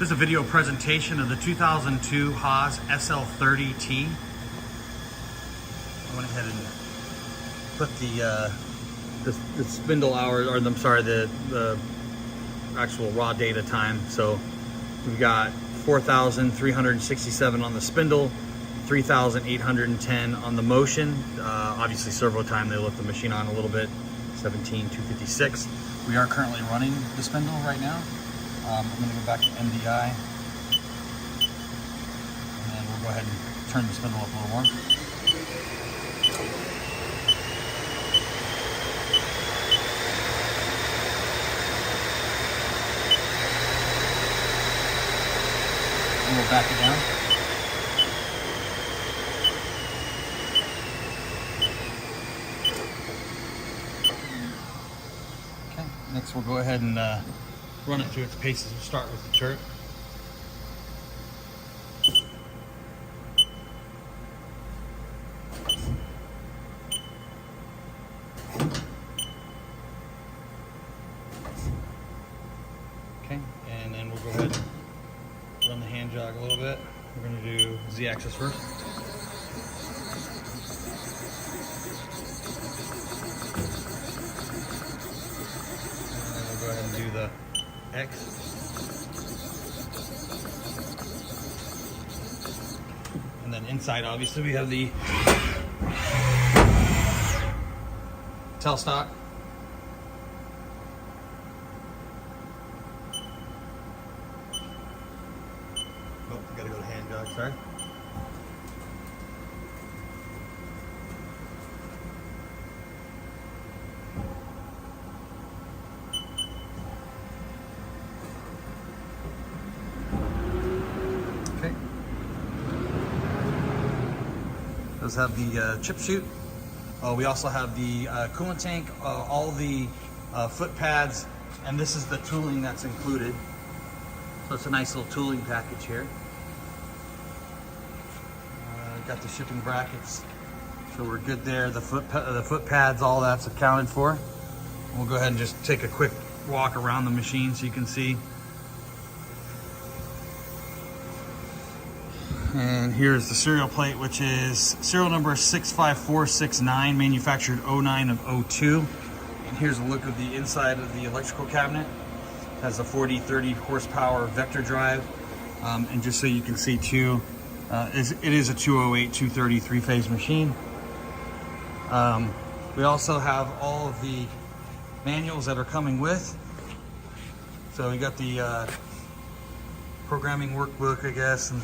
This is a video presentation of the 2002 Haas SL-30T. I went ahead and put the spindle hours, or I'm sorry, the actual raw data time. So we've got 4,367 on the spindle, 3,810 on the motion. Obviously servo time, they left the machine on a little bit, 17,256. We are currently running the spindle right now. I'm gonna go back to MDI, and then we'll go ahead and turn the spindle up a little more. And we'll back it down. Okay, next we'll go ahead and run it through its paces. We'll start with the turret. Okay, and then we'll go ahead and run the hand jog a little bit. We're going to do Z-axis first. And then we'll go ahead and do the X. And then inside, obviously, we have the tailstock. Oh, gotta go to hand jog, sorry. Okay. Those have the chip chute. We also have the coolant tank, all the foot pads, and this is the tooling that's included. So it's a nice little tooling package here. Got the shipping brackets, so we're good there. The foot pads, all that's accounted for. We'll go ahead and just take a quick walk around the machine so you can see. And here's the serial plate, which is serial number 65469, manufactured 09 of 02. And here's a look of the inside of the electrical cabinet. It has a 40-30 horsepower vector drive. And just so you can see too, it is a 208, 230 three-phase machine. We also have all of the manuals that are coming with. So we got the programming workbook, I guess, and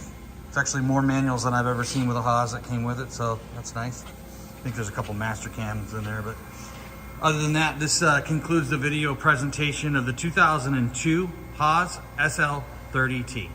it's actually more manuals than I've ever seen with a Haas that came with it, so that's nice. I think there's a couple master cams in there, but other than that, this concludes the video presentation of the 2002 Haas SL-30T.